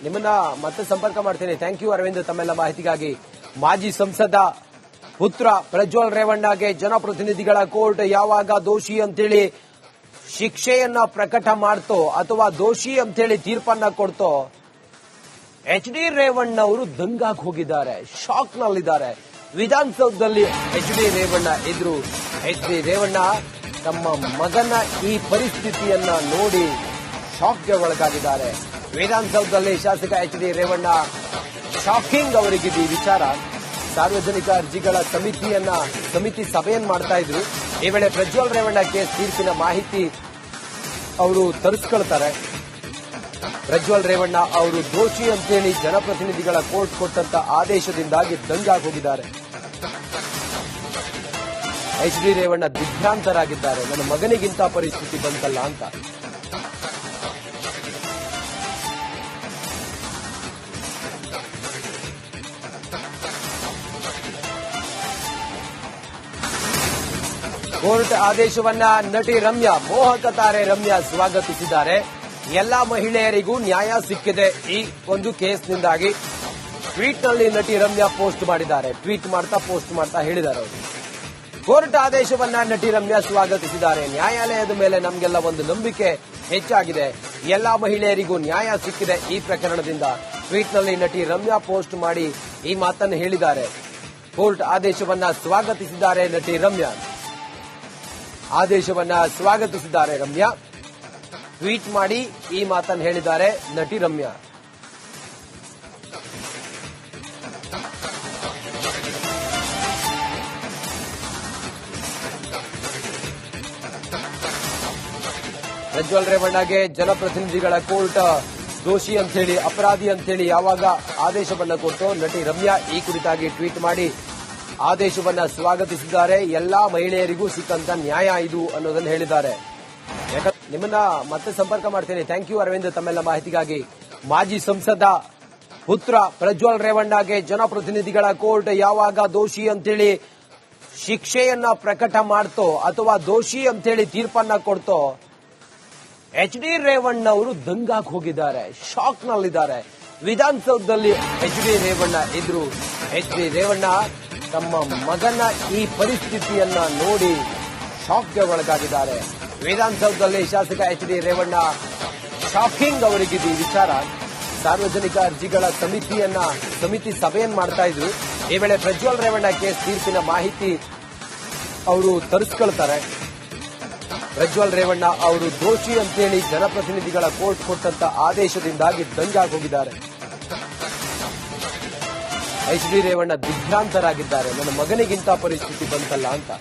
ನಿಮ್ಮನ್ನ ಮತ್ತೆ ಸಂಪರ್ಕ ಮಾಡ್ತೇನೆ. ಥ್ಯಾಂಕ್ ಯು ಅರವಿಂದ್ ತಮ್ಮೆಲ್ಲ ಮಾಹಿತಿಗಾಗಿ. ಮಾಜಿ ಸಂಸದ ಪುತ್ರ ಪ್ರಜ್ವಲ್ ರೇವಣ್ಣಗೆ ಜನಪ್ರತಿನಿಧಿಗಳ ಕೋರ್ಟ್ ಯಾವಾಗ ದೋಷಿ ಅಂತೇಳಿ ಶಿಕ್ಷೆಯನ್ನ ಪ್ರಕಟ ಮಾಡ್ತೋ ಅಥವಾ ದೋಷಿ ಅಂತೇಳಿ ತೀರ್ಪನ್ನ ಕೊಡ್ತೋ ಎಚ್ ಡಿ ರೇವಣ್ಣ ಅವರು ದಂಗಾಗಿ ಹೋಗಿದ್ದಾರೆ, ಶಾಕ್ ನಲ್ಲಿದ್ದಾರೆ. ವಿಧಾನಸೌಧದಲ್ಲಿ ಎಚ್ ಡಿ ರೇವಣ್ಣ ಇದ್ರು. ಎಚ್ ಡಿ ರೇವಣ್ಣ ತಮ್ಮ ಮಗನ ಈ ಪರಿಸ್ಥಿತಿಯನ್ನ ನೋಡಿ ಶಾಕ್ಗೆ ಒಳಗಾಗಿದ್ದಾರೆ. ವಿಧಾನಸೌಧದಲ್ಲಿ ಶಾಸಕ ಎಚ್ ಡಿ ರೇವಣ್ಣ ಶಾಕಿಂಗ್ ಅವರಿಗಿದೆ ಈ ವಿಚಾರ. ಸಾರ್ವಜನಿಕ ಅರ್ಜಿಗಳ ಸಮಿತಿ ಸಭೆಯನ್ನ ಮಾಡ್ತಾ ಇದ್ರು. ಈ ವೇಳೆ ಪ್ರಜ್ವಲ್ ರೇವಣ್ಣ ಕೇಸ್ ತೀರ್ಪಿನ ಮಾಹಿತಿ ಅವರು ತರಿಸ್ಕೊಳ್ತಾರೆ. ಪ್ರಜ್ವಲ್ ರೇವಣ್ಣ ಅವರು ದೋಷಿ ಅಂತೇಳಿ ಜನಪ್ರತಿನಿಧಿಗಳ ಕೋರ್ಟ್ ಕೊಟ್ಟಂತ ಆದೇಶದಿಂದಾಗಿ ದಂಗಾಗಿ ಹೋಗಿದ್ದಾರೆ. ಎಚ್ ಡಿ ರೇವಣ್ಣ ದಿಗ್ಭ್ರಾಂತರಾಗಿದ್ದಾರೆ. ನನ್ನ ಮಗನಿಗಿಂತ ಪರಿಸ್ಥಿತಿ ಬಂತಲ್ಲ ಅಂತ. ಕೋರ್ಟ್ ಆದೇಶವನ್ನ ನಟಿ ರಮ್ಯಾ, ಮೋಹಕ ತಾರೆ ರಮ್ಯಾ ಸ್ವಾಗತಿಸಿದ್ದಾರೆ. ಎಲ್ಲಾ ಮಹಿಳೆಯರಿಗೂ ನ್ಯಾಯ ಸಿಕ್ಕಿದೆ ಈ ಒಂದು ಕೇಸ್ನಿಂದಾಗಿ ಟ್ವೀಟ್ನಲ್ಲಿ ನಟಿ ರಮ್ಯಾ ಪೋಸ್ಟ್ ಮಾಡಿದ್ದಾರೆ. ಟ್ವೀಟ್ ಪೋಸ್ಟ್ ಮಾಡ್ತಾ ಹೇಳಿದ್ದಾರೆ ಅವರು. ಕೋರ್ಟ್ ಆದೇಶವನ್ನ ನಟಿ ರಮ್ಯಾ ಸ್ವಾಗತಿಸಿದ್ದಾರೆ. ನ್ಯಾಯಾಲಯದ ಮೇಲೆ ನಮಗೆಲ್ಲ ಒಂದು ನಂಬಿಕೆ ಹೆಚ್ಚಾಗಿದೆ. ಎಲ್ಲಾ ಮಹಿಳೆಯರಿಗೂ ನ್ಯಾಯ ಸಿಕ್ಕಿದೆ ಈ ಪ್ರಕರಣದಿಂದ. ಟ್ವೀಟ್ನಲ್ಲಿ ನಟಿ ರಮ್ಯಾ ಪೋಸ್ಟ್ ಮಾಡಿ ಈ ಮಾತನ್ನು ಹೇಳಿದ್ದಾರೆ. ಕೋರ್ಟ್ ಆದೇಶವನ್ನ ಸ್ವಾಗತಿಸಿದ್ದಾರೆ ನಟಿ ರಮ್ಯಾ. ಆದೇಶವನ್ನ ಸ್ವಾಗತಿಸಿದ್ದಾರೆ ರಮ್ಯಾ. ಟ್ವೀಟ್ ಮಾಡಿ ಈ ಮಾತನ್ನು ಹೇಳಿದ್ದಾರೆ ನಟಿ ರಮ್ಯಾ. ಪ್ರಜ್ವಲ್ ರೇವಣ್ಣಗೆ ಜನಪ್ರತಿನಿಧಿಗಳ ಕೋರ್ಟ್ ದೋಷಿ ಅಂತೇಳಿ, ಅಪರಾಧಿ ಅಂತೇಳಿ ಯಾವಾಗ ಆದೇಶವನ್ನ ಕೊಟ್ಟು ನಟಿ ರಮ್ಯಾ ಈ ಕುರಿತಾಗಿ ಟ್ವೀಟ್ ಮಾಡಿ ಆದೇಶವನ್ನ ಸ್ವಾಗತಿಸಿದ್ದಾರೆ. ಎಲ್ಲಾ ಮಹಿಳೆಯರಿಗೂ ಸಿಕ್ಕಂತ ನ್ಯಾಯ ಇದು ಅನ್ನೋದನ್ನು ಹೇಳಿದ್ದಾರೆ. ನಿಮ್ಮನ್ನ ಮತ್ತೆ ಸಂಪರ್ಕ ಮಾಡ್ತೇನೆ. ಥ್ಯಾಂಕ್ ಯು ಅರವಿಂದ್ ತಮ್ಮೆಲ್ಲ ಮಾಹಿತಿಗಾಗಿ. ಮಾಜಿ ಸಂಸದ ಪುತ್ರ ಪ್ರಜ್ವಲ್ ರೇವಣ್ಣಗೆ ಜನಪ್ರತಿನಿಧಿಗಳ ಕೋರ್ಟ್ ಯಾವಾಗ ದೋಷಿ ಅಂತೇಳಿ ಶಿಕ್ಷೆಯನ್ನ ಪ್ರಕಟ ಮಾಡ್ತೋ ಅಥವಾ ದೋಷಿ ಅಂತೇಳಿ ತೀರ್ಪನ್ನ ಕೊಡ್ತೋ ಎಚ್ ಡಿ ರೇವಣ್ಣ ಅವರು ದಂಗಾಗಿ ಹೋಗಿದ್ದಾರೆ, ಶಾಕ್ ನಲ್ಲಿದ್ದಾರೆ. ವಿಧಾನಸೌಧದಲ್ಲಿ ಎಚ್ ಡಿ ರೇವಣ್ಣ ಇದ್ರು. ಎಚ್ ಡಿ ರೇವಣ್ಣ ತಮ್ಮ ಮಗನ ಈ ಪರಿಸ್ಥಿತಿಯನ್ನ ನೋಡಿ ಶಾಕ್ಗೆ ಒಳಗಾಗಿದ್ದಾರೆ. ವಿಧಾನಸೌಧದಲ್ಲಿ ಶಾಸಕ ಎಚ್ ಡಿ ರೇವಣ್ಣ ಶಾಕಿಂಗ್ ಅವರಿಗಿದೆ ಈ ವಿಚಾರ. ಸಾರ್ವಜನಿಕ ಅರ್ಜಿಗಳ ಸಮಿತಿ ಸಭೆಯನ್ನ ಮಾಡ್ತಾ ಇದ್ರು. ಈ ವೇಳೆ ಪ್ರಜ್ವಲ್ ರೇವಣ್ಣ ಕೇಸ್ ತೀರ್ಪಿನ ಮಾಹಿತಿ ಅವರು ತರಿಸ್ಕೊಳ್ತಾರೆ. ಪ್ರಜ್ವಲ್ ರೇವಣ್ಣ ಅವರು ದೋಷಿ ಅಂತೇಳಿ ಜನಪ್ರತಿನಿಧಿಗಳ ಕೋರ್ಟ್ ಕೊಟ್ಟಂತ ಆದೇಶದಿಂದಾಗಿ ದಂಗಾಗಿ ಹೋಗಿದ್ದಾರೆ. ಎಚ್ ಡಿ ರೇವಣ್ಣ ದಿಗ್ಭ್ರಾಂತರಾಗಿದ್ದಾರೆ. ನನ್ನ ಮಗನಿಗಿಂತ ಪರಿಸ್ಥಿತಿ ಬಂತಲ್ಲ ಅಂತ.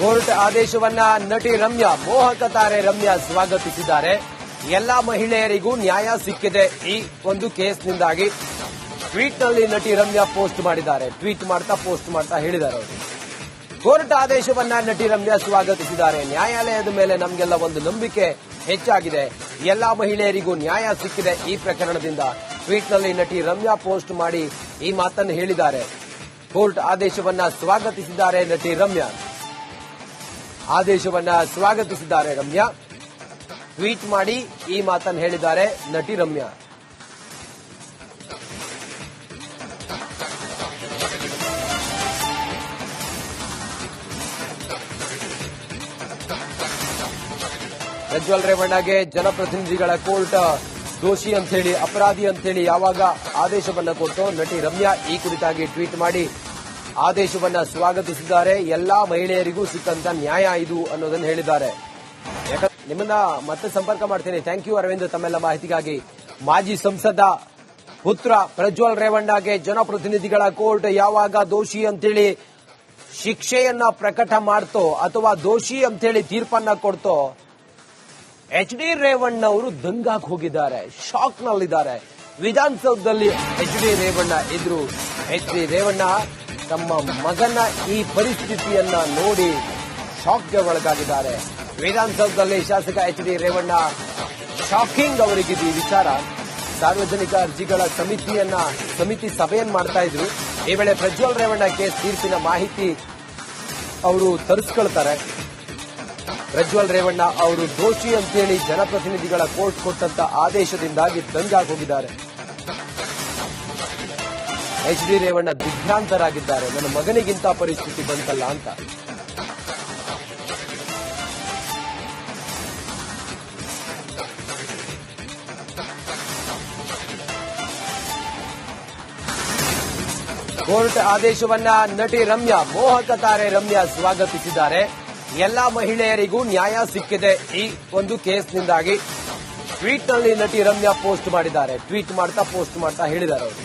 ಕೋರ್ಟ್ ಆದೇಶವನ್ನ ನಟಿ ರಮ್ಯಾ, ಮೋಹಕ ತಾರೆ ರಮ್ಯಾ ಸ್ವಾಗತಿಸಿದ್ದಾರೆ. ಎಲ್ಲಾ ಮಹಿಳೆಯರಿಗೂ ನ್ಯಾಯ ಸಿಕ್ಕಿದೆ ಈ ಒಂದು ಕೇಸ್ನಿಂದಾಗಿ ಟ್ವೀಟ್ನಲ್ಲಿ ನಟಿ ರಮ್ಯಾ ಪೋಸ್ಟ್ ಮಾಡಿದ್ದಾರೆ. ಟ್ವೀಟ್ ಪೋಸ್ಟ್ ಮಾಡ್ತಾ ಹೇಳಿದ್ದಾರೆ ಅವರು. ಕೋರ್ಟ್ ಆದೇಶವನ್ನ ನಟಿ ರಮ್ಯಾ ಸ್ವಾಗತಿಸಿದ್ದಾರೆ. ನ್ಯಾಯಾಲಯದ ಮೇಲೆ ನಮಗೆಲ್ಲ ಒಂದು ನಂಬಿಕೆ ಹೆಚ್ಚಾಗಿದೆ. ಎಲ್ಲಾ ಮಹಿಳೆಯರಿಗೂ ನ್ಯಾಯ ಸಿಕ್ಕಿದೆ ಈ ಪ್ರಕರಣದಿಂದ. ಟ್ವೀಟ್ನಲ್ಲಿ ನಟಿ ರಮ್ಯಾ ಪೋಸ್ಟ್ ಮಾಡಿ ಈ ಮಾತನ್ನು ಹೇಳಿದ್ದಾರೆ. ಕೋರ್ಟ್ ಆದೇಶವನ್ನ ಸ್ವಾಗತಿಸಿದ್ದಾರೆ ನಟಿ ರಮ್ಯಾ. ಆದೇಶವನ್ನ ಸ್ವಾಗತಿಸಿದ್ದಾರೆ ರಮ್ಯಾ. ಟ್ವೀಟ್ ಮಾಡಿ ಈ ಮಾತನ್ನು ಹೇಳಿದ್ದಾರೆ ನಟಿ ರಮ್ಯಾ. ಪ್ರಜ್ವಲ್ ರೇವಣ್ಣಗೆ ಜನಪ್ರತಿನಿಧಿಗಳ ಕೋರ್ಟ್ ದೋಷಿ ಅಂತೇಳಿ, ಅಪರಾಧಿ ಅಂತೇಳಿ ಯಾವಾಗ ಆದೇಶವನ್ನ ಕೊಟ್ಟು ನಟಿ ರಮ್ಯಾ ಈ ಕುರಿತಾಗಿ ಟ್ವೀಟ್ ಮಾಡಿ ಆದೇಶವನ್ನ ಸ್ವಾಗತಿಸಿದ್ದಾರೆ. ಎಲ್ಲಾ ಮಹಿಳೆಯರಿಗೂ ಸಿಕ್ಕಂತ ನ್ಯಾಯ ಇದು ಅನ್ನೋದನ್ನು ಹೇಳಿದ್ದಾರೆ. ನಿಮ್ಮನ್ನ ಮತ್ತೆ ಸಂಪರ್ಕ ಮಾಡ್ತೇನೆ. ಥ್ಯಾಂಕ್ ಯು ಅರವಿಂದ್ ತಮ್ಮೆಲ್ಲ ಮಾಹಿತಿಗಾಗಿ. ಮಾಜಿ ಸಂಸದ ಪುತ್ರ ಪ್ರಜ್ವಲ್ ರೇವಣ್ಣಗೆ ಜನಪ್ರತಿನಿಧಿಗಳ ಕೋರ್ಟ್ ಯಾವಾಗ ದೋಷಿ ಅಂತೇಳಿ ಶಿಕ್ಷೆಯನ್ನ ಪ್ರಕಟ ಮಾಡ್ತೋ ಅಥವಾ ದೋಷಿ ಅಂತೇಳಿ ತೀರ್ಪನ್ನ ಕೊಡ್ತೋ ಎಚ್ ಡಿ ರೇವಣ್ಣ ಅವರು ದಂಗಾಗಿ ಹೋಗಿದ್ದಾರೆ, ಶಾಕ್ ನಲ್ಲಿದ್ದಾರೆ. ವಿಧಾನಸೌಧದಲ್ಲಿ ಎಚ್ ಡಿ ರೇವಣ್ಣ ಇದ್ರು. ಎಚ್ ಡಿ ರೇವಣ್ಣ ತಮ್ಮ ಮಗನ ಈ ಪರಿಸ್ಥಿತಿಯನ್ನ ನೋಡಿ ಶಾಕ್ಗೆ ಒಳಗಾಗಿದ್ದಾರೆ. ವಿಧಾನಸೌಧದಲ್ಲಿ ಶಾಸಕ ಎಚ್ ಡಿ ರೇವಣ್ಣ ಶಾಕಿಂಗ್ ಅವರಿಗಿದೆ ಈ ವಿಚಾರ. ಸಾರ್ವಜನಿಕ ಅರ್ಜಿಗಳ ಸಮಿತಿ ಸಭೆಯನ್ನ ಮಾಡ್ತಾ ಇದ್ರು. ಈ ವೇಳೆ ಪ್ರಜ್ವಲ್ ರೇವಣ್ಣ ಕೇಸ್ ತೀರ್ಪಿನ ಮಾಹಿತಿ ಅವರು ತರಿಸ್ಕೊಳ್ತಾರೆ. ಪ್ರಜ್ವಲ್ ರೇವಣ್ಣ ಅವರು ದೋಷಿ ಅಂತೇಳಿ ಜನಪ್ರತಿನಿಧಿಗಳ ಕೋರ್ಟ್ ಕೊಟ್ಟಂತ ಆದೇಶದಿಂದಾಗಿ ದಂಗಾಗಿ ಹೋಗಿದ್ದಾರೆ. ಎಚ್.ಡಿ. ರೇವಣ್ಣ ದಿಗ್ಭ್ರಾಂತರಾಗಿದ್ದಾರೆ. ನನ್ನ ಮಗನಿಗಿಂತ ಪರಿಸ್ಥಿತಿ ಬಂತಲ್ಲ ಅಂತ. ಕೋರ್ಟ್ ಆದೇಶವನ್ನ ನಟಿ ರಮ್ಯಾ, ಮೋಹಕ ತಾರೆ ರಮ್ಯಾ ಸ್ವಾಗತಿಸಿದ್ದಾರೆ. ಎಲ್ಲಾ ಮಹಿಳೆಯರಿಗೂ ನ್ಯಾಯ ಸಿಕ್ಕಿದೆ ಈ ಒಂದು ಕೇಸ್ನಿಂದಾಗಿ ಟ್ವೀಟ್ನಲ್ಲಿ ನಟಿ ರಮ್ಯಾ ಪೋಸ್ಟ್ ಮಾಡಿದ್ದಾರೆ. ಟ್ವೀಟ್ ಮಾಡ್ತಾ ಪೋಸ್ಟ್ ಮಾಡ್ತಾ ಹೇಳಿದ್ದಾರೆ ಅವರು.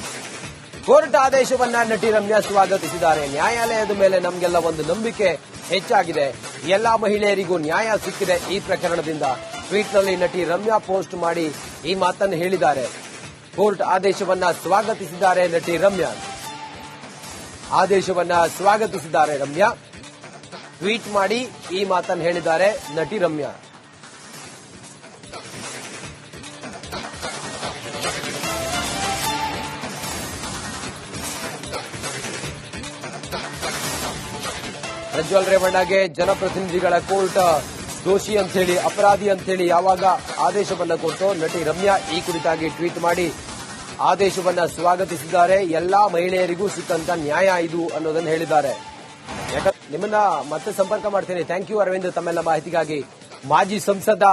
ಕೋರ್ಟ್ ಆದೇಶವನ್ನ ನಟಿ ರಮ್ಯಾ ಸ್ವಾಗತಿಸಿದ್ದಾರೆ. ನ್ಯಾಯಾಲಯದ ಮೇಲೆ ನಮಗೆಲ್ಲ ಒಂದು ನಂಬಿಕೆ ಹೆಚ್ಚಾಗಿದೆ. ಎಲ್ಲಾ ಮಹಿಳೆಯರಿಗೂ ನ್ಯಾಯ ಸಿಕ್ಕಿದೆ ಈ ಪ್ರಕರಣದಿಂದ. ಟ್ವೀಟ್ನಲ್ಲಿ ನಟಿ ರಮ್ಯಾ ಪೋಸ್ಟ್ ಮಾಡಿ ಈ ಮಾತನ್ನು ಹೇಳಿದ್ದಾರೆ. ಕೋರ್ಟ್ ಆದೇಶವನ್ನ ಸ್ವಾಗತಿಸಿದ್ದಾರೆ ನಟಿ ರಮ್ಯಾ. ಆದೇಶವನ್ನ ಸ್ವಾಗತಿಸಿದ್ದಾರೆ ರಮ್ಯಾ. ಟ್ವೀಟ್ ಮಾಡಿ ಈ ಮಾತನ್ನು ಹೇಳಿದ್ದಾರೆ ನಟಿ ರಮ್ಯಾ. ಪ್ರಜ್ವಲ್ ರೇವಣ್ಣಗೆ ಜನಪ್ರತಿನಿಧಿಗಳ ಕೋರ್ಟ್ ದೋಷಿ ಅಂತೇಳಿ, ಅಪರಾಧಿ ಅಂತೇಳಿ ಯಾವಾಗ ಆದೇಶವನ್ನ ಕೊಟ್ಟು ನಟಿ ರಮ್ಯಾ ಈ ಕುರಿತಾಗಿ ಟ್ವೀಟ್ ಮಾಡಿ ಆದೇಶವನ್ನ ಸ್ವಾಗತಿಸಿದ್ದಾರೆ. ಎಲ್ಲಾ ಮಹಿಳೆಯರಿಗೂ ಸಿಕ್ಕಂತ ನ್ಯಾಯ ಇದು ಅನ್ನೋದನ್ನು ಹೇಳಿದ್ದಾರೆ. ನಿಮ್ಮನ್ನ ಮತ್ತೆ ಸಂಪರ್ಕ ಮಾಡ್ತೇನೆ. ಥ್ಯಾಂಕ್ ಯು ಅರವಿಂದ್ ತಮ್ಮೆಲ್ಲ ಮಾಹಿತಿಗಾಗಿ. ಮಾಜಿ ಸಂಸದ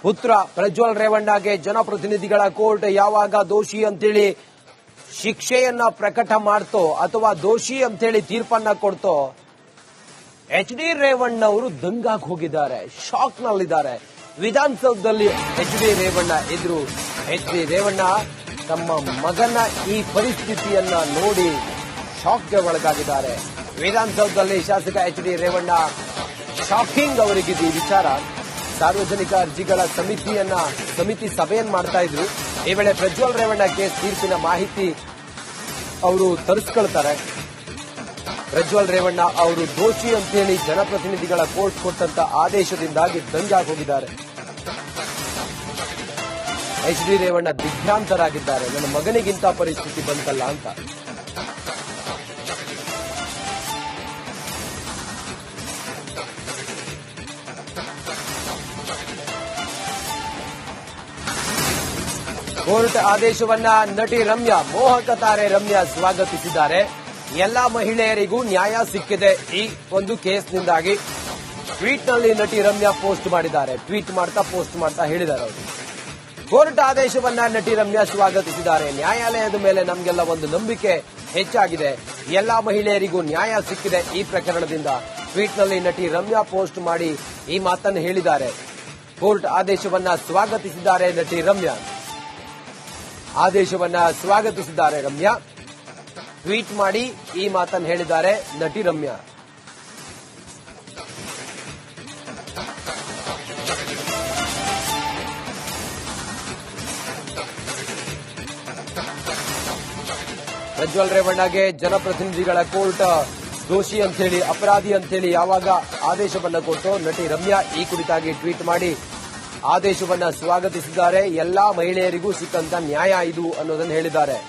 ಪುತ್ರ ಪ್ರಜ್ವಲ್ ರೇವಣ್ಣಗೆ ಜನಪ್ರತಿನಿಧಿಗಳ ಕೋರ್ಟ್ ಯಾವಾಗ ದೋಷಿ ಅಂತೇಳಿ ಶಿಕ್ಷೆಯನ್ನ ಪ್ರಕಟ ಮಾಡ್ತೋ ಅಥವಾ ದೋಷಿ ಅಂತೇಳಿ ತೀರ್ಪನ್ನ ಕೊಡ್ತೋ, ಎಚ್.ಡಿ. ರೇವಣ್ಣ ಅವರು ದಂಗಾಗಿ ಹೋಗಿದ್ದಾರೆ, ಶಾಕ್ನಲ್ಲಿದ್ದಾರೆ. ವಿಧಾನಸೌಧದಲ್ಲಿ ಎಚ್.ಡಿ. ರೇವಣ್ಣ ಎದುರು ಎಚ್.ಡಿ. ರೇವಣ್ಣ ತಮ್ಮ ಮಗನ ಈ ಪರಿಸ್ಥಿತಿಯನ್ನ ನೋಡಿ ಶಾಕ್ಗೆ ಒಳಗಾಗಿದ್ದಾರೆ. ವಿಧಾನಸೌಧದಲ್ಲಿ ಶಾಸಕ ಎಚ್.ಡಿ. ರೇವಣ್ಣ ಶಾಕಿಂಗ್ ಅವರಿಗಿದ್ದು ಈ ವಿಚಾರ. ಸಾರ್ವಜನಿಕ ಅರ್ಜಿಗಳ ಸಮಿತಿ ಸಭೆಯನ್ನು ಮಾಡ್ತಾ ಇದ್ರು. ಈ ವೇಳೆ ಪ್ರಜ್ವಲ್ ರೇವಣ್ಣ ಕೇಸ್ ತೀರ್ಪಿನ ಮಾಹಿತಿ ಅವರು ತರಿಸ್ಕೊಳ್ತಾರೆ. ಪ್ರಜ್ವಲ್ ರೇವಣ್ಣ ಅವರು ದೋಷಿ ಅಂತೇಳಿ ಜನಪ್ರತಿನಿಧಿಗಳ ಕೋರ್ಟ್ ಕೊಟ್ಟಂತ ಆದೇಶದಿಂದಾಗಿ ದಂಗಾಗಿ ಹೋಗಿದ್ದಾರೆ. ಎಚ್.ಡಿ. ರೇವಣ್ಣ ದಿಗ್ಭ್ರಾಂತರಾಗಿದ್ದಾರೆ. ನನ್ನ ಮಗನಿಗಿಂತ ಪರಿಸ್ಥಿತಿ ಬಂತಲ್ಲ ಅಂತ. ಕೋರ್ಟ್ ಆದೇಶವನ್ನ ನಟಿ ರಮ್ಯಾ, ಮೋಹಕ ತಾರೆ ರಮ್ಯಾ ಸ್ವಾಗತಿಸಿದ್ದಾರೆ. ಎಲ್ಲಾ ಮಹಿಳೆಯರಿಗೂ ನ್ಯಾಯ ಸಿಕ್ಕಿದೆ ಈ ಒಂದು ಕೇಸ್ನಿಂದಾಗಿ ಟ್ವೀಟ್ನಲ್ಲಿ ನಟಿ ರಮ್ಯಾ ಪೋಸ್ಟ್ ಮಾಡಿದ್ದಾರೆ. ಟ್ವೀಟ್ ಮಾಡ್ತಾ ಪೋಸ್ಟ್ ಮಾಡ್ತಾ ಹೇಳಿದ್ದಾರೆ ಅವರು. ಕೋರ್ಟ್ ಆದೇಶವನ್ನ ನಟಿ ರಮ್ಯಾ ಸ್ವಾಗತಿಸಿದ್ದಾರೆ. ನ್ಯಾಯಾಲಯದ ಮೇಲೆ ನಮಗೆಲ್ಲ ಒಂದು ನಂಬಿಕೆ ಹೆಚ್ಚಾಗಿದೆ. ಎಲ್ಲಾ ಮಹಿಳೆಯರಿಗೂ ನ್ಯಾಯ ಸಿಕ್ಕಿದೆ ಈ ಪ್ರಕರಣದಿಂದ. ಟ್ವೀಟ್ನಲ್ಲಿ ನಟಿ ರಮ್ಯಾ ಪೋಸ್ಟ್ ಮಾಡಿ ಈ ಮಾತನ್ನು ಹೇಳಿದ್ದಾರೆ. ಕೋರ್ಟ್ ಆದೇಶವನ್ನ ಸ್ವಾಗತಿಸಿದ್ದಾರೆ ನಟಿ ರಮ್ಯಾ. ಆದೇಶವನ್ನ ಸ್ವಾಗತಿಸಿದ್ದಾರೆ ರಮ್ಯಾ. ಟ್ವೀಟ್ ಮಾಡಿ ಈ ಮಾತನ್ನು ಹೇಳಿದ್ದಾರೆ ನಟಿ ರಮ್ಯಾ. ಪ್ರಜ್ವಲ್ ರೇವಣ್ಣಗೆ ಜನಪ್ರತಿನಿಧಿಗಳ ಕೋರ್ಟ್ ದೋಷಿ ಅಂತೇಳಿ, ಅಪರಾಧಿ ಅಂತೇಳಿ ಯಾವಾಗ ಆದೇಶವನ್ನ ಕೊಟ್ಟು ನಟಿ ರಮ್ಯಾ ಈ ಕುರಿತಾಗಿ ಟ್ವೀಟ್ ಮಾಡಿ ಆದೇಶವನ್ನ ಸ್ವಾಗತಿಸಿದ್ದಾರೆ. ಎಲ್ಲಾ ಮಹಿಳೆಯರಿಗೂ ಸಿಕ್ಕಂತ ನ್ಯಾಯ ಇದು ಅನ್ನೋದನ್ನು ಹೇಳಿದ್ದಾರೆ.